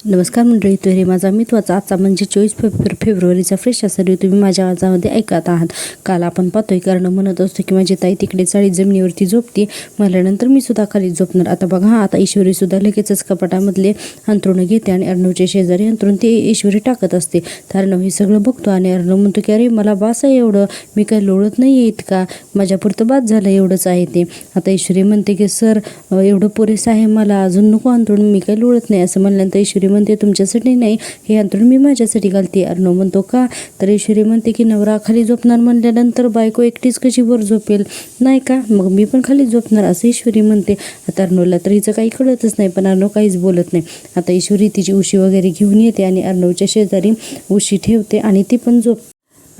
नमस्कार मंडळी, तो हे माझा मित्वाचा आजचा म्हणजे 24 फेब्रुवारीचा फ्रेश असा व्हिडिओ तुम्ही माझ्या आवाजामध्ये ऐकत आहात. काल आपण पाहतोय कारण म्हणत असतो की माझी ताई तिकडे चाळी जमिनीवरती झोपते, म्हणल्यानंतर मी सुद्धा खाली झोपणार. आता बघा, आता ईश्वरी सुद्धा लगेचच कपाटामधले अंथरुण घेते आणि अर्णवच्या शेजारी अंथरुण ते ईश्वरी टाकत असते. तर अर्णव हे सगळं बघतो आणि अर्णव म्हणतो की अरे मला बास आहे एवढं, मी काही लोळत नाही आहे इतका, माझ्यापुरतं बास झालं एवढंच आहे ते. आता ईश्वरी म्हणते की सर एवढं पुरेसं आहे मला, अजून नको अंथरुण, मी काही लोळत नाही. असं म्हणल्यानंतर ईश्वरी म्हणते तुमच्यासाठी नाही, हे अंथरुण मी माझ्यासाठी घालते. अर्णव म्हणतो का? तर ईश्वरी म्हणते की नवरा खाली झोपणार म्हणल्यानंतर बायको एकटीच कशी वर झोपेल, नाही का, मग मी पण खाली झोपणार असं ईश्वरी म्हणते. आता अर्णवला तर हिचं काही कळतच नाही, पण अर्णव काहीच बोलत नाही. आता ईश्वरी तिची उशी वगैरे घेऊन येते आणि अर्णवच्या शेजारी उशी ठेवते आणि ती पण झोप.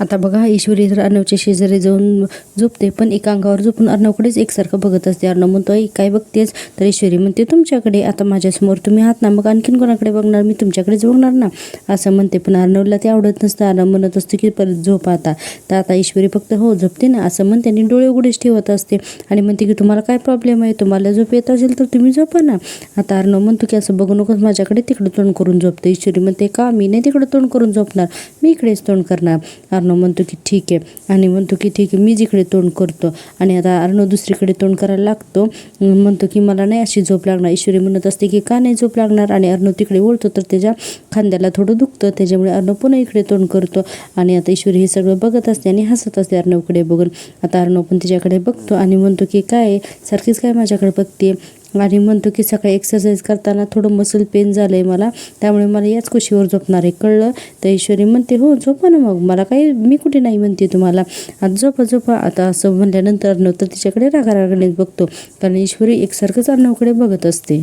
आता बघा, ईश्वरी तर अर्णवच्या शेजारी जाऊन झोपते, पण एका अंगावर झोपून अर्णवकडेच एकसारखं बघत असते. अर्णव म्हणतो काय बघतेस? तर ईश्वरी म्हणते तुमच्याकडे, आता माझ्यासमोर तुम्ही आहात ना, मग आणखीन कोणाकडे बघणार, मी तुमच्याकडेच बघणार ना असं म्हणते. पण अर्णवला ते आवडत नसतं. अर्णव म्हणत असतो की परत झोप आता. तर आता ईश्वरी फक्त हो झोपते ना असं म्हणते आणि डोळे उघडेच ठेवत असते आणि म्हणते की तुम्हाला काय प्रॉब्लेम आहे, तुम्हाला झोप येत असेल तर तुम्ही झोपा ना. आता अर्णव म्हणतो की असं बघू नकोस माझ्याकडे, तिकडे तोंड करून झोपते. ईश्वरी म्हणते का? मी नाही तिकडे तोंड करून झोपणार, मी इकडेच तोंड करणार. अर्णव म्हणतो की ठीक आहे आणि म्हणतो की ठीक आहे मी जिकडे तोंड करतो. आणि आता अर्णव दुसरीकडे तोंड करायला लागतो, म्हणतो की मला नाही अशी झोप लागणार. ईश्वरी म्हणत असते की का नाही झोप लागणार, आणि अर्णव तिकडे वळतो तर त्याच्या खांद्याला थोडं दुखतं, त्याच्यामुळे अर्णव पुन्हा इकडे तोंड करतो. आणि आता ईश्वरी हे सगळं बघत असते आणि हसत असते अर्णवकडे बघून. आता अर्णव पण तिच्याकडे बघतो आणि म्हणतो की काय सारखीच काय माझ्याकडे बघते, आणि म्हणतो की सकाळी एक्सरसाइज करताना थोडं मसल पेन झालं आहे मला, त्यामुळे मला याच कुशीवर झोपणार आहे, कळलं? तर ईश्वरी म्हणते हो झोपा ना, मग मला काही, मी कुठे नाही म्हणते तुम्हाला, आता झोपा झोपा. आता असं म्हणल्यानंतर अर्णव तर तिच्याकडे रागारागाने बघतो, कारण ईश्वरी एकसारखंच अर्णवकडे बघत असते.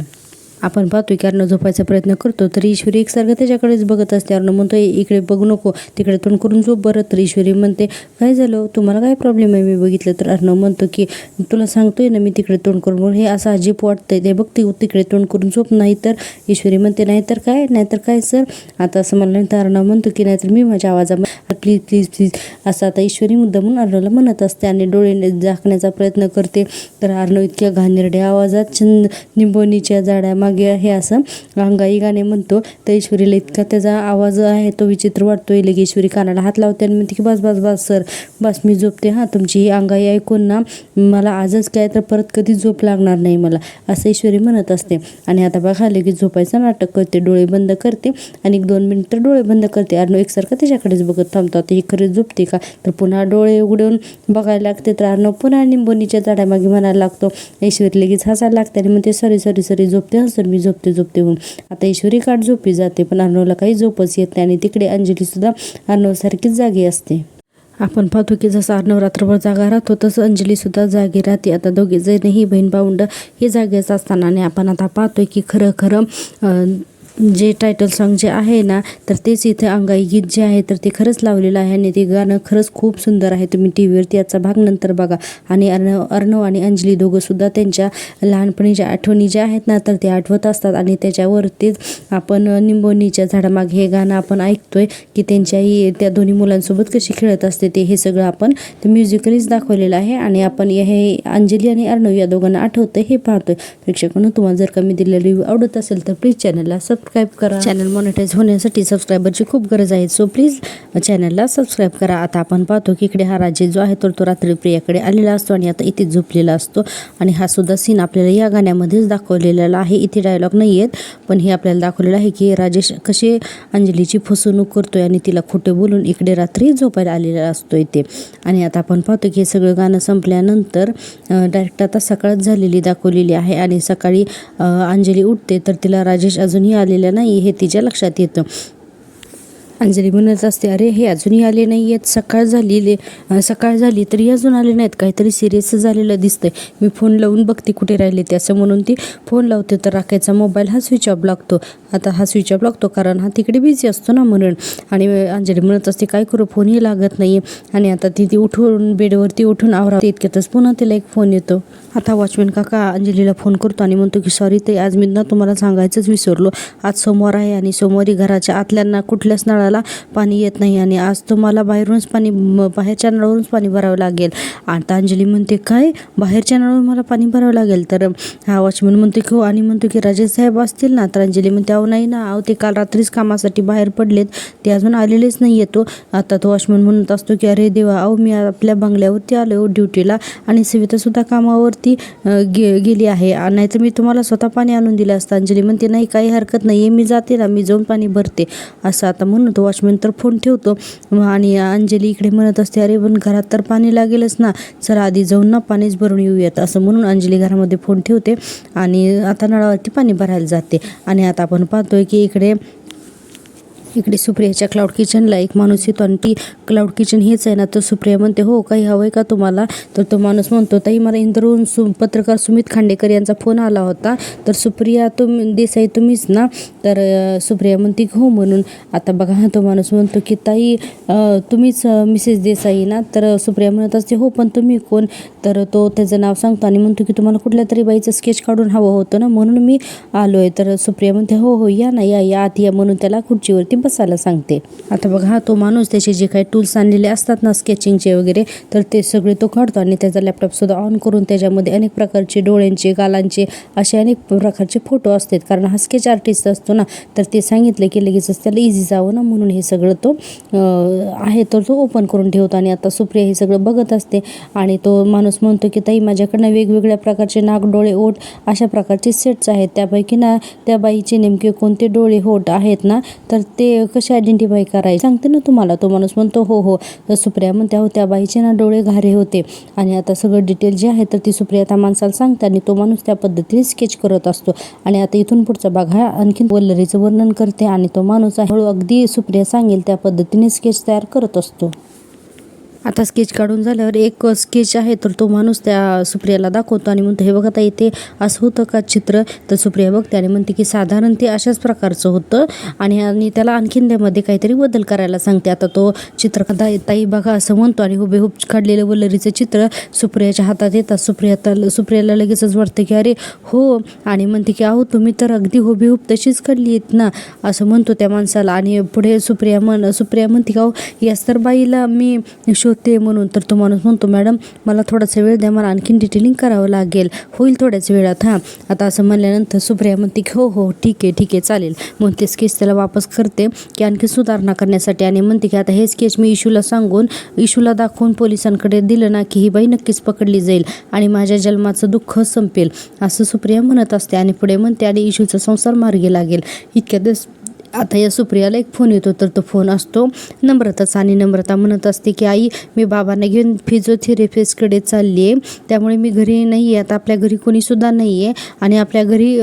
आपण पाहतोय की अर्णव झोपायचा प्रयत्न करतो तर ईश्वरी एकसारखं त्याच्याकडेच बघत असते. अर्णव म्हणतो इकडे बघू नको, तिकडे तोंड करून झोप बरं. तर ईश्वरी म्हणते काय झालं, तुम्हाला काय प्रॉब्लेम आहे, मी बघितलं. तर अर्णव म्हणतो की तुला सांगतोय ना मी तिकडे तोंड करून, हे असं अजीब वाटतंय, ते बघ तिकडे तोंड करून झोप. नाही तर ईश्वरी म्हणते नाहीतर काय सर. आता असं म्हणल्यानंतर अर्णव म्हणतो की नाहीतर मी माझ्या आवाजामध्ये प्लीज प्लीज प्लीज असं आता ईश्वरी मुद्दामून अर्णवला म्हणत असते आणि डोळे झाकण्याचा प्रयत्न करते. तर अर्णव इतक्या घाणेरड्या आवाजात निंबोनीच्या झाडामागे हे असं अंगाई गाणे म्हणतो. तर ईश्वरीला इतका त्याचा आवाज आहे तो विचित्र वाटतोय. लगे ईश्वरी कानाला हात लावते आणि म्हणते की बस बस बस सर, बस मी झोपते, हां तुमची ही अंगाई ऐकून ना मला आजच काय तर परत कधी झोप लागणार नाही मला, असं ईश्वरी म्हणत असते. आणि आता बघा लगेच झोपायचं नाटक करते, डोळे बंद करते आणि 1-2 मिनिटं डोळे बंद करते. अर्णव एकसारखं त्याच्याकडेच बघत थांबतो, आता ही खरंच झोपते का. तर पुन्हा डोळे उघडून बघायला लागते तर अर्णव पुन्हा निंबोनीच्या झाडामागे म्हणायला लागतो. ईश्वरी लगेच हसायला लागते आणि म्हणते सॉरी झोपते हसतो मी, झोपते म्हणून. आता ईश्वरी काट झोपी जाते, पण अर्णवला काही झोपच येत नाही आणि तिकडे अंजली सुद्धा अर्णवसारखीच जागी असते. आपण पाहतो की जसं अर्णव रात्रभर जागा राहतो तसं अंजली सुद्धा जागी राहते. आता दोघे जणही बहीण भावंड हे जागेच असताना, आणि आपण आता पाहतोय की खरं जे टायटल सॉन्ग जे आहे ना तर तेच इथे अंगाई गीत जे आहे तर ते खरंच लावलेलं आहे आणि ते गाणं खरंच खूप सुंदर आहे. तुम्ही टी व्हीवरती याचा भाग नंतर बघा. आणि अर्णव आणि अंजली दोघंसुद्धा त्यांच्या लहानपणीच्या आठवणी ज्या आहेत ना तर ते आठवत असतात आणि त्याच्यावरतीच आपण निंबोनीच्या झाडामागे हे गाणं आपण ऐकतोय की त्यांच्याही त्या दोन्ही मुलांसोबत कशी खेळत असते ते, हे सगळं आपण ते म्युझिकलीच दाखवलेलं आहे. आणि आपण हे अंजली आणि अर्णव या दोघांना आठवतं हे पाहतोय. प्रेक्षकांनो, तुम्हाला जर का मी दिलेला रिव्ह्यू आवडत असेल तर प्लीज चॅनलला सबस्क्राईब करा. चॅनल मॉनिटाईज होण्यासाठी सबस्क्रायबरची खूप गरज आहे, सो प्लीज चॅनलला सबस्क्राईब करा. आता आपण पाहतो की इकडे हा राजेश जो आहे तो रात्री प्रियाकडे आलेला असतो आणि आता इथे झोपलेला असतो. आणि हा सुद्धा सीन आपल्याला या गाण्यामध्येच दाखवलेला आहे. इथे डायलॉग नाही आहेत, पण हे आपल्याला दाखवलेलं आहे की राजेश कशी अंजलीची फसवणूक करतोय आणि तिला खोटे बोलून इकडे रात्री झोपायला आलेला असतो इथे. आणि आता आपण पाहतो की हे सगळं गाणं संपल्यानंतर डायरेक्ट आता सकाळच झालेली दाखवलेली आहे आणि सकाळी अंजली उठते तर तिला राजेश अजूनही आलेला नाही हे तिच्या लक्षात येतं. अंजली म्हणत असते अरे हे अजूनही आले नाही आहेत, सकाळ झाली तरी अजून आले नाहीत, काहीतरी सिरियस झालेलं दिसतंय, मी फोन लावून बघते कुठे राहिले ते, असं म्हणून ती फोन लावते तर राखेचा मोबाईल हा स्विच ऑफ लागतो. आता हा स्विच ऑफ लागतो कारण हा तिकडे बिझी असतो ना म्हणून. आणि अंजली म्हणत असते काय करू, फोनही लागत नाही. आणि आता ती उठून बेडवरती उठून आवरावते, इतक्यातच पुन्हा तिला एक फोन येतो. आता वॉचमॅन काका अंजलीला फोन करतो आणि म्हणतो की सॉरी ताई, आज मी ना तुम्हाला सांगायचंच विसरलो, आज सोमवार आहे आणि सोमवारी घराच्या आतल्यांना कुठल्याच नळाला नळाला पाणी येत नाही आणि आज तुम्हाला बाहेरूनच बाहेरच्या नळावरूनच पाणी भरावं लागेल. आता अंजली म्हणते काय बाहेरच्या नळावरून मला पाणी भरावं लागेल. तर हा वॉचमन म्हणतो की हो आणि म्हणतो की राजेश साहेब असतील ना. तर अंजली म्हणते अहो नाही ना, अहो ते काल रात्रीच कामासाठी बाहेर पडलेत, ते अजून आलेलेच नाही येतो. आता तो वॉचमन म्हणत असतो की अरे देवा, अहो मी आपल्या बंगल्यावरती आलो ड्युटीला आणि सवितासुद्धा कामावरती गेली आहे, नाहीतर मी तुम्हाला स्वतः पाणी आणून दिलं असतं. अंजली म्हणते नाही काही हरकत नाही आहे, मी जाते ना, मी जाऊन पाणी भरते असं आता म्हणून तो वॉचमॅन तर फोन ठेवतो. आणि अंजली इकडे म्हणत असते अरे पण घरात तर पाणी लागेलच ना, चला आधी जाऊन ना पाणीच भरून येऊयात असं म्हणून अंजली घरामध्ये फोन ठेवते आणि आता नळावरती पाणी भरायला जाते. आणि आता आपण पाहतोय की इकडे सुप्रियाच्या क्लाउड किचनला एक माणूस येतो आणि ती क्लाउड किचन हेच आहे ना. तर सुप्रिया म्हणते हो काही हवं आहे का तुम्हाला. तर तो माणूस म्हणतो ताई मला इंदोरहून पत्रकार सुमित खांडेकर यांचा फोन आला होता. तर सुप्रिया देसाई तुम्हीच ना. तर सुप्रिया म्हणते हो म्हणून. आता बघा हा तो माणूस म्हणतो की ताई तुम्हीच मिसेस देसाई ना. तर सुप्रिया म्हणत असते हो पण तुम्ही कोण. तर तो त्याचं नाव सांगतो आणि म्हणतो की तुम्हाला कुठल्या तरी बाईचं स्केच काढून हवं होतं ना म्हणून मी आलो आहे. तर सुप्रिया म्हणते हो हो या ना, या आत या म्हणून त्याला खुर्चीवरती बसायला सांगते. आता बघा हा तो माणूस त्याचे जे काही टूल्स आणलेले असतात ना स्केचिंगचे वगैरे, तर ते सगळे तो काढतो आणि त्याचा लॅपटॉपसुद्धा ऑन करून त्याच्यामध्ये अनेक प्रकारचे डोळ्यांचे गालांचे असे अनेक प्रकारचे फोटो असतात. कारण हा स्केच आर्टिस्ट असतो ना. तर ते सांगितलं की लगेचच त्याला इझी जावं ना म्हणून हे सगळं तो आहे तर तो ओपन करून ठेवतो. आणि आता सुप्रिया हे सगळं बघत असते आणि तो माणूस म्हणतो की ताई माझ्याकडनं वेगवेगळ्या प्रकारचे नाक डोळे ओठ अशा प्रकारचे सेट्स आहेत, त्यापैकी ना त्या बाईचे नेमके कोणते डोळे ओठ आहेत ना तर ते कसे आयडेंटिफाय करायचे सांगते ना तुम्हाला. तो माणूस म्हणतो हो हो. तर सुप्रिया म्हणते हो त्या बाईचे ना डोळे घारे होते. आणि आता सगळं डिटेल जे आहे तर ती सुप्रिया त्या माणसाला सांगते आणि तो माणूस त्या पद्धतीने स्केच करत असतो. आणि आता इथून पुढचा भाग हा आणखी वल्लरीचं वर्णन करते आणि तो माणूस हळू अगदी सुप्रिया सांगेल त्या पद्धतीने स्केच तयार करत असतो. आता स्केच काढून झाल्यावर एक स्केच आहे तर तो माणूस त्या सुप्रियाला दाखवतो आणि म्हणतो हे बघा ताई इथे असं होतं का चित्र. तर सुप्रिया बघते आणि म्हणते की साधारण ते अशाच प्रकारचं होतं आणि त्याला आणखीन त्यामध्ये काहीतरी बदल करायला सांगते. आता तो चित्र ताई बघा असं म्हणतो आणि हुबेहूब काढलेलं वल्लरीचं चित्र सुप्रियाच्या हातात येतात. सुप्रियाला लगेचच वाटतं की अरे हो. आणि म्हणते की अहो तुम्ही तर अगदी हुबेहूब तशीच काढली आहेत ना असं म्हणतो त्या माणसाला. आणि पुढे सुप्रिया म्हणते की अहो याच तर बाईला मी होते म्हणून. तर तो माणूस म्हणतो मॅडम मला थोडासा वेळ द्या, मला आणखीन डिटेलिंग करावं लागेल, होईल थोड्याच वेळात हां. आता असं म्हणल्यानंतर सुप्रिया म्हणते की हो हो ठीक आहे चालेल. मग ते स्केच त्याला वापस करते की आणखी सुधारणा करण्यासाठी आणि म्हणते की आता हे स्केच मी इशूला दाखवून पोलिसांकडे दिलं ना की ही बाई नक्कीच पकडली जाईल आणि माझ्या जन्माचं दुःख संपेल असं सुप्रिया म्हणत असते. आणि पुढे म्हणते आणि इशूचा संसार मार्गी लागेल. इतक्यातच आता या सुप्रियाला एक फोन येतो. तर तो फोन असतो नम्रताचा आणि नम्रता म्हणत असते की आई मी बाबांना घेऊन फिजिओथेरपिस्टकडे चालली आहे, त्यामुळे मी घरी नाही आहे आता, आपल्या घरी कोणीसुद्धा नाही आहे आणि आपल्या घरी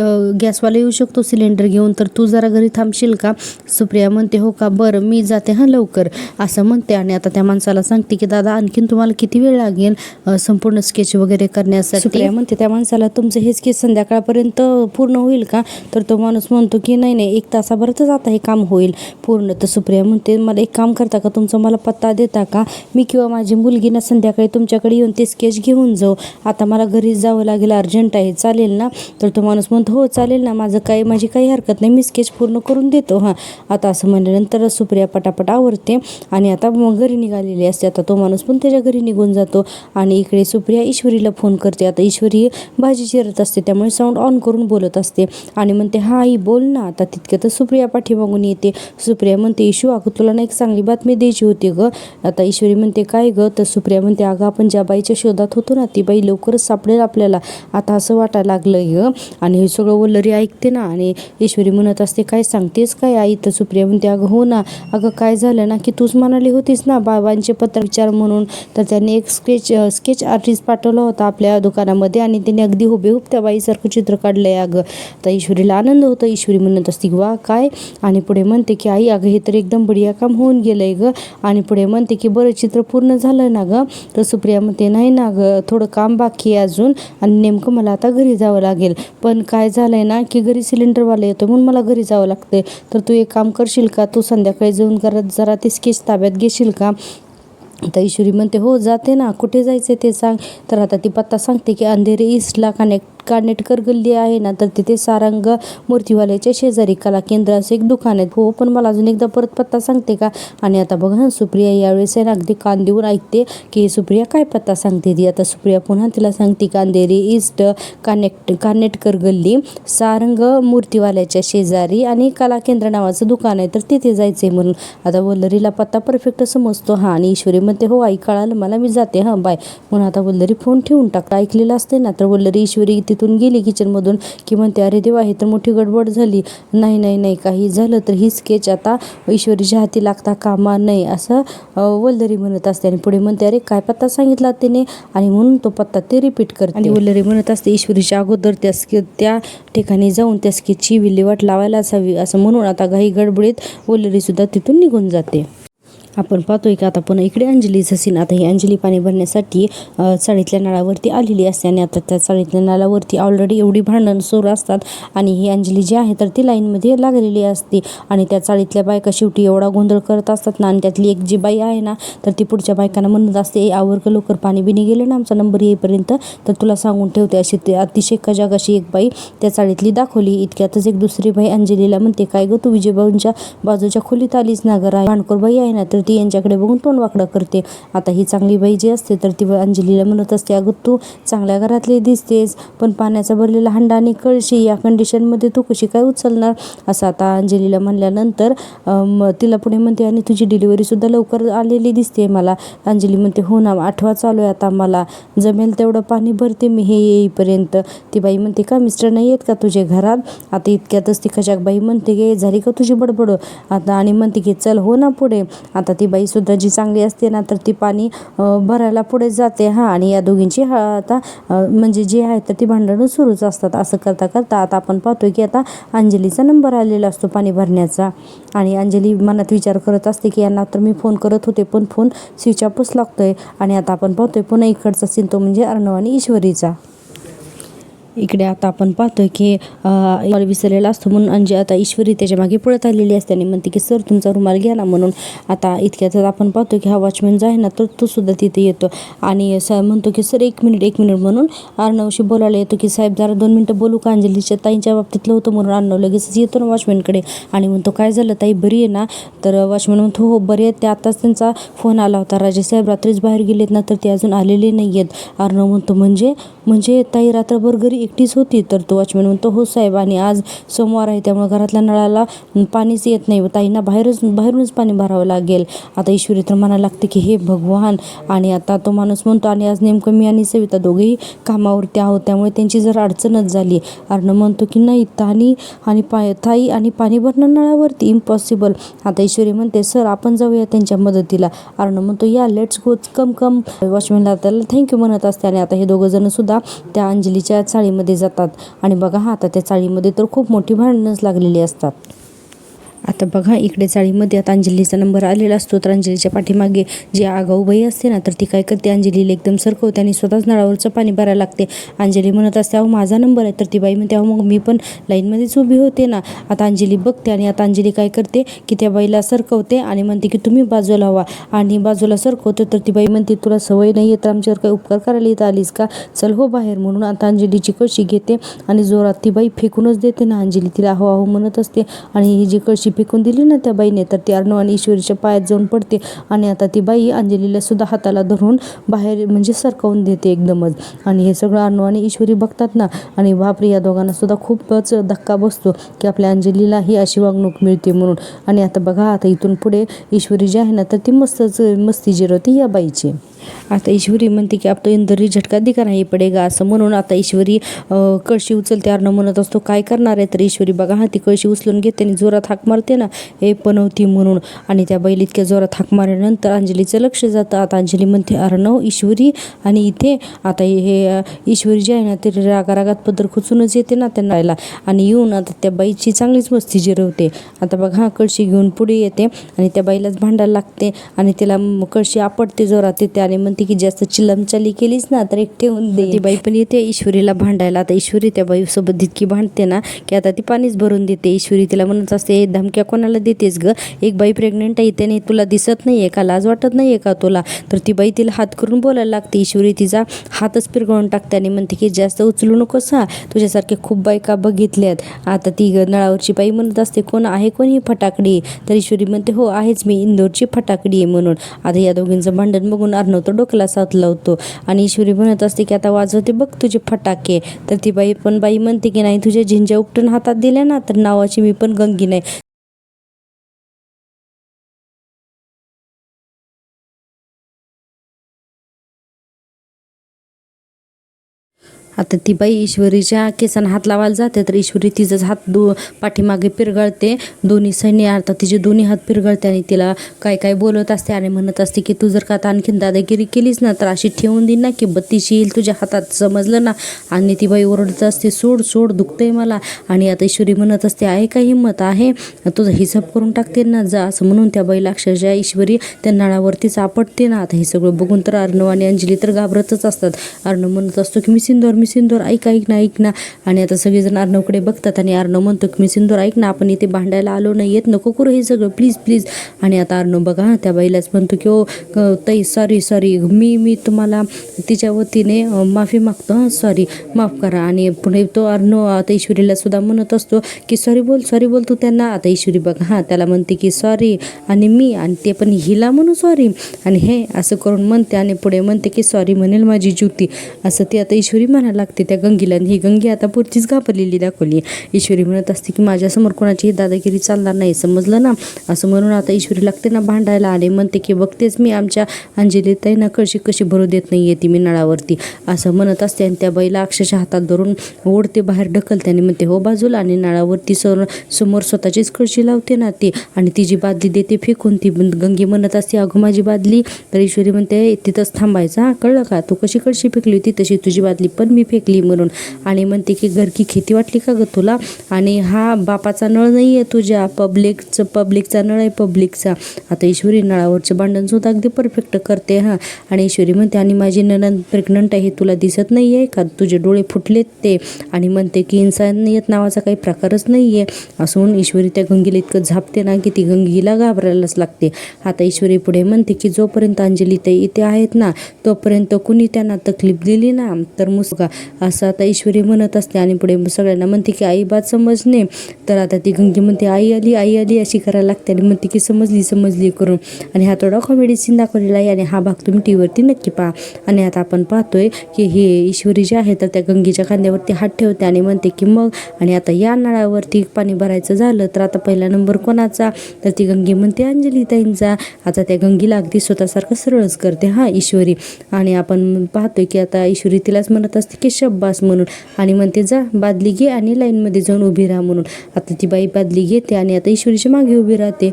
गॅसवाला येऊ शकतो सिलेंडर घेऊन, तर तू जरा घरी थांबशील का. सुप्रिया म्हणते हो का बरं मी जाते हां लवकर असं म्हणते. आणि आता त्या माणसाला सांगते की दादा आणखीन तुम्हाला किती वेळ लागेल संपूर्ण स्केच वगैरे करण्यासाठी. सुप्रिया म्हणते त्या माणसाला तुमचं हे स्केच संध्याकाळपर्यंत पूर्ण होईल का. तर तो माणूस म्हणतो की नाही 1 तासाभरातच आता हे काम होईल पूर्ण. तर सुप्रिया म्हणते मला एक काम करता का, तुमचा मला पत्ता देता का, मी किंवा माझी मुलगी ना संध्याकाळी तुमच्याकडे येऊन ते स्केच घेऊन जाऊ, आता मला घरी जावं लागेल अर्जंट आहे, चालेल ना. तर तो माणूस म्हणतो हो चालेल ना, माझी काही हरकत नाही, मी स्केच पूर्ण करून देतो हां. आता असं म्हणल्यानंतर सुप्रिया पटापट आवरते आणि आता मग घरी निघालेली असते. आता तो माणूस पण त्याच्या घरी निघून जातो आणि इकडे सुप्रिया ईश्वरीला फोन करते. आता ईश्वरी भाजी चिरत असते त्यामुळे साऊंड ऑन करून बोलत असते आणि म्हणते हा आई बोल ना. आता तितक्यातच सुप्रिया पाठीमागून येते. सुप्रिया म्हणते ईशू अगं तुला ना एक चांगली बातमी द्यायची होती गं. आता ईश्वरी म्हणते काय गं. तर सुप्रिया म्हणते अगं आपण ज्या बाईच्या शोधात होतो ना ती बाई लवकरच सापडेल आपल्याला, आता असं वाटायला लागलं गं. आणि हे सगळं वल्लरी ऐकते ना आणि ईश्वरी म्हणत असते काय सांगतेस काय आई. तर सुप्रिया म्हणते अगं हो ना, अगं काय झालं ना की तूच म्हणाली होतीस ना बाबांचे पत्र विचार म्हणून, तर त्यांनी एक स्केच आर्टिस्ट पाठवला होता आपल्या दुकानामध्ये आणि त्याने अगदी हुबेहूब त्या बाईसारखं चित्र काढलंय अगं. तर ईश्वरीला आनंद होतो. ईश्वरी म्हणत असते वा काय. आणि पुढे म्हणते की आई अगं हे तर एकदम बढिया काम होऊन गेलंय गं. आणि पुढे म्हणते की बरं चित्र पूर्ण झालं ना गं. तर सुप्रिया म्हणते नाही ना गं थोडं काम बाकी आहे अजून आणि नेमकं मला आता घरी जावं लागेल, पण काय झालंय ना की घरी सिलेंडरवाला येतो म्हणून मला घरी जावं लागतंय. तर तू एक काम करशील का, तू संध्याकाळी जाऊन जरा ते स्केच ताब्यात घेशील का. आता ईश्वरी म्हणते हो जाते ना, कुठे जायचं ते सांग. तर आता ती पत्ता सांगते की अंधेरी ईस्टला कानेटकर गल्ली आहे ना, तर तिथे सारंग मूर्तीवाल्याच्या शेजारी कला केंद्र असं एक दुकान आहे. हो पण मला अजून एकदा परत पत्ता सांगते का. आणि आता बघा सुप्रिया यावेळेस आहे ना अगदी कान देऊन ऐकते की सुप्रिया काय पत्ता सांगते ती. आता सुप्रिया पुन्हा तिला सांगते की अंधेरी ईस्ट कानेटकर गल्ली सारंग मूर्तीवाल्याच्या शेजारी आणि कला केंद्र नावाचं दुकान आहे, तर तिथे जायचंय म्हणून. आता वल्लरीला पत्ता परफेक्ट समजतो. हा आणि ईश्वरी म्हणते हो आई कळालं मला, मी जाते हां बाय. म्हणून आता वल्लरी फोन ठेवून टाकला. ऐकलेलं असते ना. तर वल्लरी ईश्वरी तिथून गेली किचनमधून की म्हणते अरे देवा हे तर मोठी गडबड झाली. नाही नाही नाही काही झालं तर ही स्केच आता ईश्वरीच्या हाती लागता कामा नाही असं वल्लरी म्हणत असते. आणि पुढे म्हणते अरे काय पत्ता सांगितला तिने, आणि म्हणून तो पत्ता ते रिपीट करते. आणि वल्लरी म्हणत असते ईश्वरीच्या अगोदर त्या ठिकाणी जाऊन त्या स्केचची विल्हेवाट लावायला असावी असं म्हणून आता घाई गडबडीत वल्लरी सुद्धा तिथून निघून जाते. आपण पाहतोय की आता पुन्हा इकडे अंजलीचं सीन. आता ही अंजली पाणी भरण्यासाठी चाळीतल्या नळावरती आलेली असते आणि आता त्या चाळीतल्या नळावरती ऑलरेडी एवढी भांडण सुरू असतात आणि ही अंजली जी आहे तर ती लाईनमध्ये लागलेली असते. आणि त्या चाळीतल्या बायका शेवटी एवढा गोंधळ करत असतात ना, आणि त्यातली एक जी बाई आहे ना तर ती पुढच्या बायकांना म्हणत असते आवर लवकर पाणी बिनी गेलं ना आमचा नंबर येईपर्यंत, तर तुला सांगून ठेवते. अशी ते अतिशय कजाग अशी एक बाई त्या चाळीतली दाखवली. इतक्यातच एक दुसरी बाई अंजलीला म्हणते काय गं तू विजयभाऊंच्या बाजूच्या खोलीत आलीच ना गं, भांडखोर बाई आहे ना, तर ती यांच्याकडे बघून तोंड वाकडं करते. आता ही चांगली बाई जी असते तर ती अंजलीला म्हणत असते अगं तू चांगल्या घरातली दिसतेस, पण पाण्याचा भरलेला हंडा आणि कळशी या कंडिशनमध्ये तू कशी काय उचलणार असं आता अंजलीला म्हणल्यानंतर तिला पुढे म्हणते आणि तुझी डिलिव्हरीसुद्धा लवकर आलेली दिसते मला. अंजली म्हणते हो ना 8वा चालू आहे आता, मला जमेल तेवढं पाणी भरते मी हे येईपर्यंत. ती बाई म्हणते का मिस्टर नाही आहेत का तुझे घरात. आता इतक्यातच ती कशाक बाई म्हणते गे झाली का तुझी बडबड आता, आणि म्हणते की चल हो ना पुढे. आता ती बाई सुद्धा जी चांगली असते ना तर ती पाणी भरायला पुढे जाते. आणि या दोघींची आता म्हणजे जे आहे तर ती भांडणं सुरूच असतात. असं करता करता आता आपण पाहतोय की आता अंजलीचा नंबर आलेला असतो पाणी भरण्याचा. आणि अंजली मनात विचार करत असते की यांना तर मी फोन करत होते पण फोन स्विच ऑफच लागतोय. आणि आता आपण पाहतोय पुन्हा इकडचा सीन तो म्हणजे अर्णव आणि ईश्वरीचा. इकडे आता आपण पाहतोय की रुमाल विसरलेला असतो म्हणून आता ईश्वरी त्याच्या मागे पळत आलेली असते आणि म्हणते की सर तुमचा रुमाल घ्या ना म्हणून. आता इतक्यातच आपण पाहतोय की हा वॉचमॅन जो आहे ना तर तो सुद्धा तिथे येतो आणि म्हणतो की सर एक मिनिट म्हणून अर्णवशी बोलायला येतो की साहेब जरा 2 मिनिटं बोलू का, अंजलीच्या ताईंच्या बाबतीतलं होतं म्हणून. अर्णव लगेचच येतो ना वॉचमॅनकडे आणि म्हणतो काय झालं ताई बरी आहे ना. तर वॉचमॅन म्हणतो हो बरी आहेत, ते आताच त्यांचा फोन आला होता राजेसाहेब रात्रीच बाहेर गेलेत ना तर ते अजून आलेले नाही आहेत. अर्णव म्हणतो म्हणजे ताई रात्रभर घरी एकटीच होती. तर तो वॉचमॅन म्हणतो हो साहेब, आणि आज सोमवार आहे त्यामुळे घरातल्या नळाला पाणीच येत नाही, ताईंना बाहेरूनच पाणी भरावं लागेल. आता ईश्वरी तर म्हणायला लागते की हे भगवान. आणि आता तो माणूस म्हणतो आणि आज नेमकं मी आणि सविता दोघेही कामावरती आहोत त्यामुळे त्यांची जर अडचणच झाली. अर्णव म्हणतो की नाही ताई आणि पाणी भरणं नळावरती इम्पॉसिबल. आता ईश्वरी म्हणते सर आपण जाऊया त्यांच्या मदतीला. अर्णव म्हणतो या लेट्स गो कम. वॉचमॅनला त्याला थँक्यू म्हणत असते. आणि आता हे दोघं जण सुद्धा त्या अंजलीच्या चाळीमध्ये जातात. आणि बघा आता त्या चाळीमध्ये तर खूप मोठी भांडणच लागलेली असतात. आता बघा इकडे चाळीमध्ये आता अंजलीचा नंबर आलेला असतो. तर अंजलीच्या पाठीमागे जी आगाऊ बाई असते ना तर ती काय करते अंजलीला एकदम सरकवते आणि स्वतःच नळावरचं पाणी भरायला लागते. अंजली म्हणत असते अहो माझा नंबर आहे. तर ती बाई म्हणते अहो मग मी पण लाईनमध्येच उभी होते ना. आता अंजली बघते आणि आता अंजली काय करते की त्या बाईला सरकवते आणि म्हणते की तुम्ही बाजूला व्हा, आणि बाजूला सरकवते. तर ती बाई म्हणते तुला सवय नाही आहे तर आमच्यावर काही उपकार करायला येत आलीस का, चल हो बाहेर. म्हणून आता अंजलीची कळशी घेते आणि जोरात ती बाई फेकूनच देते ना. अंजली तिला अहो म्हणत असते आणि ही जी कळशी फेकून दिली ना त्या बाईने तर ती अर्णव आणि ईश्वरीच्या पायात जाऊन पडते. आणि आता ती बाई अंजलीला सुद्धा हाताला धरून बाहेर म्हणजे सरकवून देते एकदमच. आणि हे सगळं अर्णव आणि ईश्वरी बघतात ना, आणि बापरे या दोघांना सुद्धा खूपच धक्का बसतो की आपल्या अंजलीला ही अशी वागणूक मिळते म्हणून. आणि आता बघा आता इथून पुढे ईश्वरी जी आहे ना तर ती मस्ती जिरवते या बाईची. आता ईश्वरी म्हणते की अब तो इंदरी झटका दिखा नाही पडेगा असं म्हणून आता ईश्वरी कळशी उचलते. अर्णव म्हणत असतो काय करणार आहे. तर ईश्वरी बघा ती कळशी उचलून घेते आणि जोरात हाक मारते ना हे पनवती म्हणून. आणि त्या बैल इतक्या जोरात हाक मारल्यानंतर अंजलीचं लक्ष जातं. आता अंजली म्हणते अर्णव ईश्वरी, आणि इथे आता हे ईश्वरी जी आहे ना ते रागारागात पदर खुचूनच येते ना त्यांना राहायला आणि येऊन आता त्या बाईची चांगलीच मस्ती जिरवते. आता बघा कळशी घेऊन पुढे येते आणि त्या बाईलाच भांडायला लागते आणि तिला कळशी आपटते जोरात. ते आणि म्हणते की जास्त चिलमचाली केलीस ना तर एक ठेवून दे. ती बाई पण येते ईश्वरीला भांडायला. आता ईश्वरी त्या बाईसोबत इतकी भांडते ना की आता ती पाणीच भरून देते. ईश्वरी तिला म्हणत असते, धमक्या कोणाला देतेस ग, एक बाई प्रेग्नेंट आहे त्याने तुला दिसत नाहीये का, लाज वाटत नाहीये का तुला. तर ती बाई तिला हात करून बोलायला लागते. ईश्वरी तिचा हातच पिरगळून टाकते आणि म्हणते की जास्त उचलू नकोस हा, तुझ्यासारखे खूप बायका बघितल्यात. आता ती नळावरची बाई म्हणत असते, कोण आहे कोण ही फटाकडी. तर ईश्वरी म्हणते, हो आहेच मी, इंदोरची फटाकडी आहे म्हणून. आता या दोघींचं भांडण बघून अर्णव तो डोक्याला साथ लावतो आणि ईश्वरी म्हणत असते की आता वाजवते बघ तुझे फटाके. तर ती बाई म्हणते की नाही, तुझ्या झिंज्या उपटून हातात दिल्या ना तर नावाची मी पण गंगी नाही. आता ती बाई ईश्वरीच्या केसांना हात लावायला जाते तर ईश्वरी तिचाच हात पाठीमागे पिरगळते. दोन्ही सैन्य आता तिचे दोन्ही हात पिरगळते आणि तिला काय काय बोलत असते आणि म्हणत असते की तू जर का आता आणखीन दादागिरी केलीस ना तर अशी ठेवून देईन ना की बत्तीशी येईल तुझ्या हातात, समजलं ना. आणि ती बाई ओरडत असते, सोड सोड दुखतंय मला. आणि आता ईश्वरी म्हणत असते, आहे का हिंमत आहे, तुझा हिसाब करून टाकते ना जा. असं म्हणून त्या बाईला अक्षरशः ईश्वरी त्या नळावरतीच आपटते ना. आता हे सगळं बघून तर अर्णव आणि अंजली तर घाबरतच असतात. अर्णव म्हणत असतो की मी सिंदूर ऐक ना. आणि आता सगळेजण अर्णवकडे बघतात आणि अर्णव म्हणतो की मी सिंदूर ऐक ना, आपण इथे भांडायला आलो नाही, येत नको करू हे सगळं प्लीज. आणि आता अर्णव बघा त्या बाईलाच म्हणतो की ओ ताई सॉरी मी तुम्हाला तिच्या वतीने माफी मागतो, हां सॉरी माफ करा. आणि पुढे तो अर्णव आता ईश्वरीला सुद्धा म्हणत असतो की सॉरी बोल तू त्यांना. आता ईश्वरी बघा हां त्याला म्हणते की सॉरी आणि मी आणि ते पण हिला म्हणू सॉरी आणि हे असं करून म्हणते आणि पुढे म्हणते की सॉरी म्हणेल माझी ज्योती, असं ती आता ईश्वरी म्हणायला लागते त्या गंगीला. आणि ही गंगी आता पुढचीच घाबरलेली दाखवली. ईश्वरी म्हणत असते की माझ्यासमोर कोणाची दादागिरी चालणार नाही, समजलं ना. असं म्हणून आता ईश्वरी लागते ना भांडायला आणि म्हणते की बघतेच मी आमच्या अंजली ताईंना कशी भरू देत नाही ती मी नळावरती, असं म्हणत असते. आणि त्या बाईला अक्षरशः हातात धरून ओढते बाहेर ढकलते आणि म्हणते हो बाजूला. आणि नळावरती समोर स्वतःचीच कळशी लावते ना ती आणि तिची बादली देते फेकून. ती गंगी म्हणत असते अगं माझी बादली. तर ईश्वरी म्हणते तिथंच थांबायचं हां, कळलं का, तू कशी कळशी फेकली होती तशी तुझी बादली पण मी फेकली म्हणून. आणि म्हणते की घरकी खेती वाटली का ग तुला, आणि हा बापाचा नळ नाही आहे तुझ्या, पब्लिकचा नळ आहे पब्लिकचा. आता ईश्वरी नळावरचं भांडण सुद्धा अगदी परफेक्ट करते हां. आणि ईश्वरी म्हणते आणि माझी नणंद प्रेग्नंट आहे तुला दिसत नाही आहे का, तुझे डोळे फुटलेत ते. आणि म्हणते की इन्सानियत नावाचा काही प्रकारच नाही आहे असं म्हणून ईश्वरी त्या गंगीला इतकं झापते ना की ती गंगीला घाबरायलाच लागते. आता ईश्वरी पुढे म्हणते की जोपर्यंत अंजली ताई इथे आहेत ना तोपर्यंत कुणी त्यांना तकलीफ दिली ना तर मुसगा, असं आता ईश्वरी म्हणत असते. आणि पुढे सगळ्यांना म्हणते की आई बात समजणे. तर आता ती गंगी म्हणते आई आली अशी करायला लागते आणि म्हणते की समजली करून. आणि हा थोडा कॉमेडी सीन दाखवलेला आहे आणि हा भाग तुम्ही टीव्हीवरती नक्की पहा. आणि आता आपण पाहतोय की हे ईश्वरी जे आहे तर त्या गंगीच्या खांद्यावरती हात ठेवते आणि म्हणते की मग, आणि आता या नळावरती पाणी भरायचं झालं तर आता पहिला नंबर कोणाचा, तर ती गंगी म्हणते अंजली ताईंचा. आता त्या गंगीला अगदी स्वतःसारखं सरळच करते हां ईश्वरी. आणि आपण पाहतोय की आता ईश्वरी तिलाच म्हणत असते की शब्बास म्हणून आणि म्हणते जा बादली घे आणि लाईनमध्ये जाऊन उभी राहा म्हणून. आता ती बाई बादली घेते आणि आता ईश्वरीच्या मागे उभी राहते.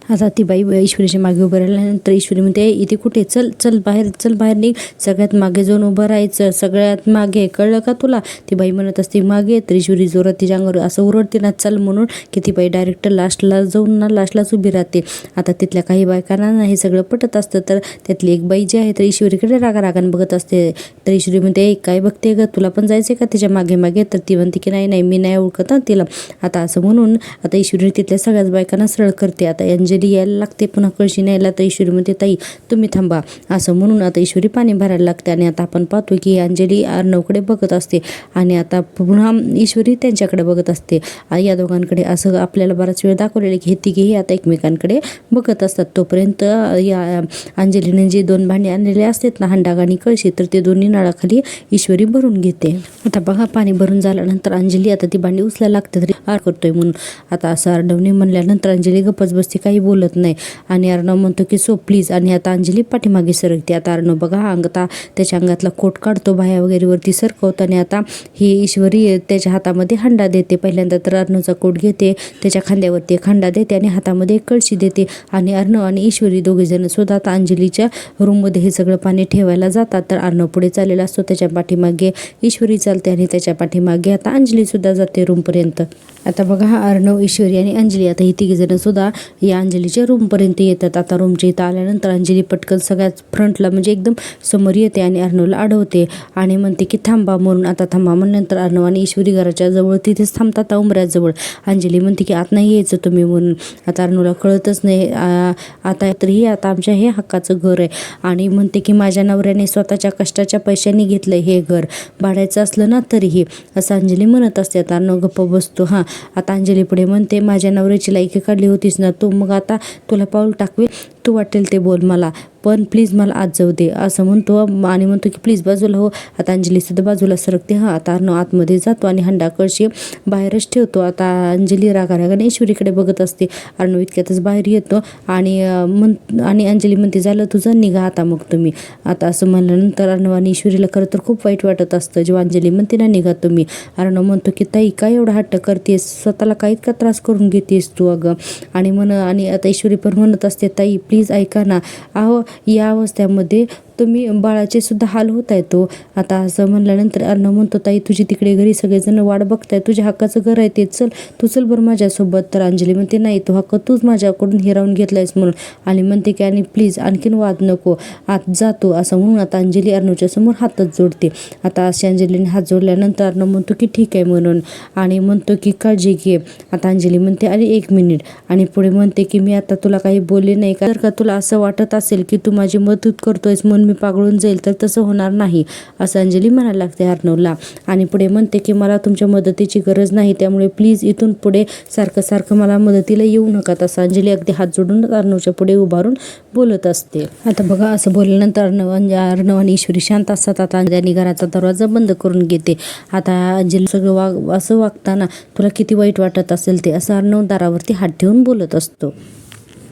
आता ती बाई ईश्वरीच्या मागे उभं राहिल्यानंतर ईश्वरी म्हणते इथे कुठे, चल बाहेर निघ, सगळ्यात मागे जाऊन उभं राहायचं, सगळ्यात मागे, कळलं का तुला. ती बाई म्हणत असते मागे, तर ईश्वरी जोरात तिच्या अंगावर असं ओरडते ना चल म्हणून की ती बाई डायरेक्ट लास्टलाच उभी राहते. आता तिथल्या काही बायकांना ना हे सगळं पटत असतं. तर त्यातली एक बाई जी आहे तर ईश्वरीकडे रागाने बघत असते. तर ईश्वरी म्हणते काय बघते ग, तुला पण जायचं का तिच्या मागे. तर ती म्हणते की नाही मी नाही ओळखत ना तिला. आता असं म्हणून आता ईश्वरी तिथल्या सगळ्याच बायकांना सरळ करते. आता अंजली यायला लागते पुन्हा कळशी न्यायला. तर ईश्वरी म्हणते ताई तुम्ही थांबा, असं म्हणून आता ईश्वरी पाणी भरायला लागते. आणि आता आपण पाहतो की अंजली अर्णवकडे बघत असते आणि आता पुन्हा ईश्वरी त्यांच्याकडे बघत असते. या दोघांकडे असं आपल्याला बराच वेळ दाखवलेलं की हे तिघेही आता एकमेकांकडे बघत असतात. तोपर्यंत या अंजलीने जे 2 भांडे आणलेले असतात ना, हंडा आणि कळशी, तर ते दोन्ही नळाखाली ईश्वरी भरून घेते. आता बघा पाणी भरून झाल्यानंतर अंजली आता ती भांडी उचलायला लागते तरी करतोय म्हणून. आता असं अर्णवने म्हणल्यानंतर अंजली गप्पच बसते, काही बोलत नाही. आणि अर्णव म्हणतो की सो प्लीज. आणि आता अंजली पाठीमागे सरकते. आता अर्णव बघा आता त्याच्या अंगातला कोट काढतो, बाह्या वगैरे वरती सरकवतो. आणि आता ही ईश्वरी त्याच्या हातामध्ये हंडा देते. पहिल्यांदा तर अर्णवचा कोट घेते, त्याच्या खांद्यावरती एक हंडा देते आणि हातामध्ये एक कळशी देते. आणि अर्णव आणि ईश्वरी दोघेजण सुद्धा आता अंजलीच्या रूममध्ये हे सगळं पाणी ठेवायला जातात. तर अर्णव पुढे चाललेला असतो, त्याच्या पाठीमागे ईश्वरी चालते आणि त्याच्या पाठीमागे आता अंजली सुद्धा जाते रूमपर्यंत. आता बघा अर्णव, ईश्वरी आणि अंजली आता ही तिघेजण सुद्धा या अंजलीच्या रूमपर्यंत येतात. आता रूमच्या इथं आल्यानंतर अंजली पटकन सगळ्यात फ्रंटला म्हणजे एकदम समोर येते आणि अर्णवला अडवते आणि म्हणते की थांबा म्हणून. आता थांबा म्हणल्यानंतर अर्णव आणि ईश्वरी घराच्या जवळ तिथेच थांबतात उंबऱ्याजवळ. अंजली म्हणते की आत नाही यायचं तुम्ही म्हणून. आता अर्णवला कळतच नाही आता तरीही आता आमच्या हे हक्काचं घर आहे आणि म्हणते की माझ्या नवऱ्याने स्वतःच्या कष्टाच्या पैशांनी घेतलं हे घर, भाड्याचं असलं ना तरीही, असं अंजली म्हणत असते. आता अर्णव गप्प बसतो. आता अंजली पुढे म्हणते माझ्या नवऱ्याची लायकी काढली होतीस ना तू, मग आता तुला पाऊल टाकवी, तू वाटेल ते बोल मला, पण प्लीज मला आज जाऊ दे असं म्हणतो आणि म्हणतो की प्लीज बाजूला हो. आता अंजलीसुद्धा बाजूला सरकते. आता अर्णव आतमध्ये जातो आणि हंडा कळशी बाहेरच ठेवतो. आता अंजली रागाने ईश्वरीकडे बघत असते. अर्णव इतक्यातच बाहेर येतो आणि अंजली म्हणते झालं तुझं, निघा आता मग तुम्ही. आता असं म्हणल्यानंतर अर्णव आणि ईश्वरीला खरं तर खूप वाईट वाटत असतं जेव्हा अंजली म्हणते ना निघा तुम्ही. अर्णव म्हणतो की ताई काय एवढा हट्ट करतेस, स्वतःला काही इतका त्रास करून घेतेस तू अगं. आणि आता ईश्वरी पण म्हणत असते ताई प्लीज ऐका ना, अहो या अवस्थेमध्ये तुम्ही बाळाचे सुद्धा हाल होत आहे तो. आता असं म्हणल्यानंतर अर्णव म्हणतो ताई तुझी तिकडे घरी सगळेजण वाट बघताय, तुझ्या हक्काचं घर आहे ते, चल तू चल बरं माझ्यासोबत. तर अंजली म्हणते नाही तो हक्क तूच माझ्याकडून हिरावून घेतलायस म्हणून. आणि म्हणते की आणि प्लीज आणखीन वाद नको, आत जातो असं म्हणून. आता अंजली अर्णवच्या समोर हातच जोडते. आता अशी अंजलीने हात जोडल्यानंतर अर्णव म्हणतो की ठीक आहे म्हणून आणि म्हणतो की काळजी घे. आता अंजली म्हणते अरे 1 मिनिट आणि पुढे म्हणते की मी आता तुला काही बोलले नाही का, जर का तुला असं वाटत असेल की तू माझी मदत करतोयस म्हणून मी पागळून जाईल तर तसं होणार नाही असं अंजली म्हणायला लागते अर्णवला. आणि पुढे म्हणते की मला तुमच्या मदतीची गरज नाही, त्यामुळे प्लीज इथून पुढे सारखं मला मदतीला येऊ नका. तसं अंजली अगदी हात जोडून अर्णवच्या पुढे उभारून बोलत असते. आता बघा असं बोलल्यानंतर अर्णव आणि ईश्वरी शांत असतात. आता अंजली घराचा दरवाजा बंद करून घेते. आता अंजली सगळं असं वागताना तुला किती वाईट वाटत असेल ते, असं अर्णव दारावरती हात ठेवून बोलत असतो.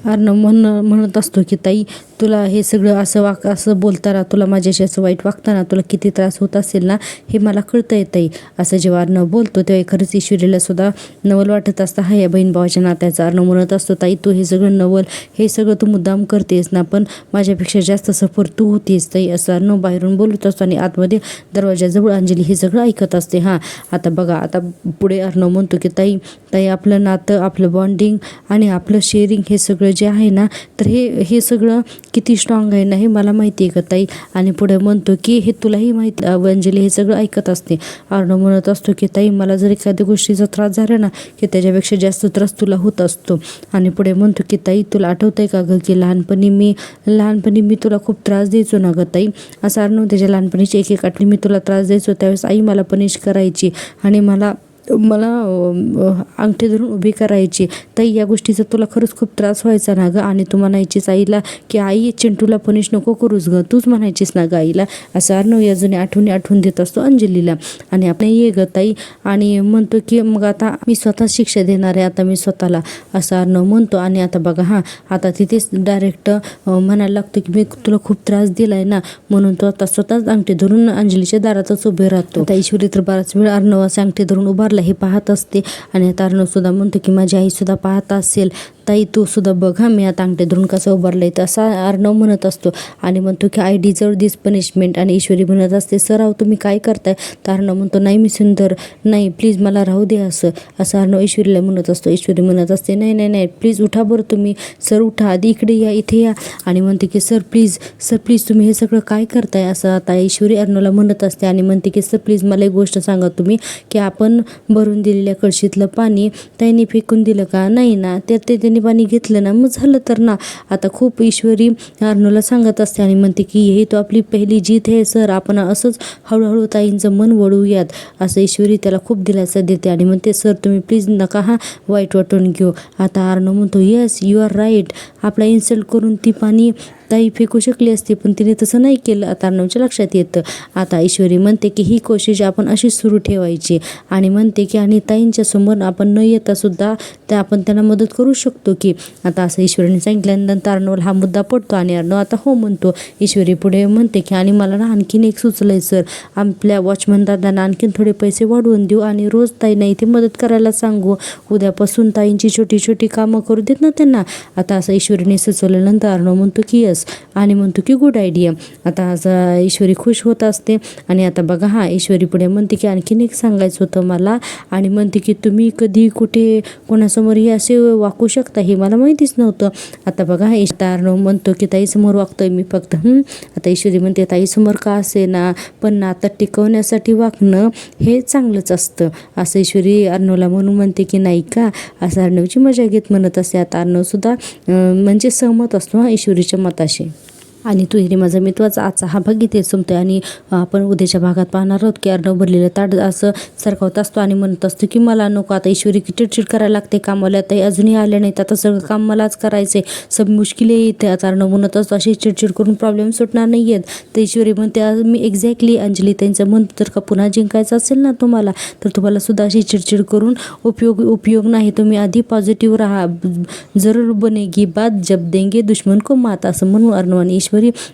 अर्णव म्हणत असतो की ताई तुला हे सगळं असं बोलताना, तुला माझ्याशी असं वाईट वागताना तुला किती त्रास होत असेल ना हे मला कळतंय ताई. असं जेव्हा अर्णव बोलतो तेव्हा खरंच ईश्वरीला सुद्धा नवल वाटत असतं हा या बहीण भावाच्या नात्याचा. अर्णव म्हणत असतो ताई तू हे सगळं नवल, हे सगळं तू मुद्दाम करतेस ना, पण माझ्यापेक्षा जास्त सफर तू होतीस ताई असं अर्णव बाहेरून बोलत असतो. आणि आतमध्ये दरवाजाजवळ अंजली हे सगळं ऐकत असते. आता बघा आता पुढे अर्णव म्हणतो की ताई आपलं नातं, आपलं बॉन्डिंग आणि आपलं शेअरिंग हे सगळं जे आहे ना, तर हे सगळं किती स्ट्रॉंग आहे ना हे मला माहिती आहे का ताई. आणि पुढे म्हणतो की हे तुलाही माहिती. अंजली हे सगळं ऐकत असते. अर्णव म्हणत असतो की ताई मला जर एखाद्या गोष्टीचा त्रास झाला ना की त्याच्यापेक्षा जास्त त्रास तुला होत असतो. आणि पुढे म्हणतो की ताई तुला आठवतंय का गं की लहानपणी मी तुला खूप त्रास द्यायचो ना गं ताई. असं अर्णव त्याच्या लहानपणीची एक आठवण, मी तुला त्रास द्यायचो त्यावेळेस आई मला पनिश करायची आणि मला अंगठी धरून उभी करायची. ताई या गोष्टीचा तुला खरंच खूप त्रास व्हायचा ना गं. आणि तू म्हणायचीस आईला की आई चिंटूला पनिश नको करूस गं, तूच म्हणायचीस ना गं आईला. असं अर्णव या जुन्या आठवून देत असतो अंजलीला. आणि आपण ये गं ताई आणि म्हणतो की मग आता मी स्वतः शिक्षा देणार आहे आता मी स्वतःला, असं अर्णव म्हणतो. आणि आता बघा आता तिथेच डायरेक्ट म्हणायला लागतो की मी तुला खूप त्रास दिलाय ना, म्हणून तो आता स्वतःच अंगठी धरून अंजलीच्या दारातच उभे राहतो. आता ईश्वरी तर बराच वेळ अर्णवाची अंगठी धरून उभारला हे पाहत असते. आणि आता अर्णव सुद्धा म्हणतो की माझी आई सुद्धा पाहत असेल ताई तू सुद्धा बघा मी आता अंगठी धरून कसं उभारलंय, तर असा अर्णव म्हणत असतो. आणि म्हणतो की आय डिझर्व दिस पनिशमेंट. आणि ईश्वरी म्हणत असते सर अहो तुम्ही काय करताय. तर अर्णव म्हणतो नाही मी सुंदर नाही, प्लीज मला राहू दे असं अर्णव ईश्वरीला म्हणत असतो. ईश्वरी म्हणत असते नाही प्लीज उठा बरं तुम्ही, सर उठा आधी इकडे या, इथे या. आणि म्हणते की सर प्लीज तुम्ही हे सगळं काय करताय असं आता ईश्वरी अर्णवला म्हणत असते. आणि म्हणते की सर प्लीज मला एक गोष्ट सांगा तुम्ही की आपण भरून दिलेल्या कळशीतलं पाणी त्यांनी फेकून दिलं का, नाही ना, ते त्यांनी पाणी घेतलं ना, मग झालं तर ना. आता खूप ईश्वरी अर्णवला सांगत असते आणि म्हणते की ही तो आपली पहिली जीत आहे सर, आपण असंच हळूहळू ताईंचं मन वळूयात, असं ईश्वरी त्याला खूप दिलासा देते. आणि म्हणते सर तुम्ही प्लीज नका वाईट वाटून घेऊ. आता अर्णव म्हणतो येस यू आर राईट, आपला इन्सल्ट करून ती पाणी ताई फेकू शकली असती पण तिने तसं नाही केलं. आता अर्णवच्या लक्षात येतं. आता ईश्वरी म्हणते की ही कोशिश आपण अशीच सुरू ठेवायची. आणि म्हणते की आणि ताईंच्या समोर आपण न येता सुद्धा आपण त्यांना मदत करू शकतो की. आता असं ईश्वरीने सांगितल्यानंतर अर्णवला हा मुद्दा पडतो आणि अर्णव आता हो म्हणतो. ईश्वरी पुढे म्हणते की आणि मला ना आणखीन एक सुचलंय सर, आपल्या वॉचमन दादांना आणखीन थोडे पैसे वाढवून देऊ आणि रोज ताईंना इथे मदत करायला सांगू, उद्यापासून ताईंची छोटी कामं करू देत ना त्यांना. आता असं ईश्वरीने सुचवल्यानंतर अर्णव म्हणतो की यस शकतोस आणि म्हणतो की गुड आयडिया. आता आज ईश्वरी खुश होत असते आणि आता बघा हा ईश्वरी पुढे म्हणते की आणखीन एक सांगायचं होतं मला आणि म्हणते की तुम्ही कधी कुठे कोणासमोरही असे वाकू शकता हे मला माहितीच नव्हतं. आता बघा अर्णव म्हणतो की ताईसमोर वागतोय मी फक्त. आता ईश्वरी म्हणते ताईसमोर का असे ना पण नातं टिकवण्यासाठी वागणं हे चांगलंच असतं असं ईश्वरी अर्णवला म्हणून म्हणते की नाही का, असं अर्णवची मजा घेत म्हणत असते. आता अर्णवसुद्धा म्हणजे सहमत असतो ईश्वरीच्या मताशी. आणि तू रे माझा मित्वाचा आजचा हा भाग इथे संपतोय आणि आपण उद्याच्या भागात पाहणार आहोत की अर्णव भरलेलं ताट असं सरकवत असतो आणि म्हणत असतो की मला नको. आता ईश्वरी की चिडचिड करायला लागते कामाला, आता अजूनही आले नाहीत, आता सगळं काम मलाच करायचे, सब मुश्किल येते. आता अर्णव म्हणत असतो अशी चिडचिड करून प्रॉब्लेम सुटणार नाही आहेत. तर ईश्वरी म्हणते मी एक्झॅक्टली अंजली त्यांचं म्हणतो जर का पुन्हा जिंकायचं असेल ना तुम्हाला तर तुम्हाला सुद्धा अशी चिडचिड करून उपयोग नाही. तुम्ही आधी पॉझिटिव्ह राहा, जरूर बनेगी बात जब देंगे दुश्मन को मात, असं म्हणून अर्णव आणि ईश्वरी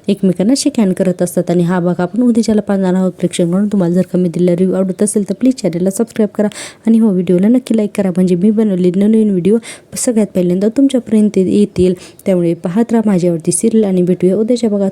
एकमेकांना शेक हँड करत असतात. आणि हा भाग आपण उद्याच्याला पाहणार आहोत प्रेक्षक म्हणून. तुम्हाला जर का मी दिलेला रिव्ह्यू आवडत असेल तर प्लीज चॅनलला सबस्क्राईब करा आणि हो व्हिडिओला नक्की लाईक करा म्हणजे मी बनवलेली नवीन व्हिडिओ सगळ्यात पहिल्यांदा तुमच्यापर्यंत येतील. त्यामुळे पाहत राहा माझ्यावरती सिरियल आणि भेटूया उद्याच्या भागात.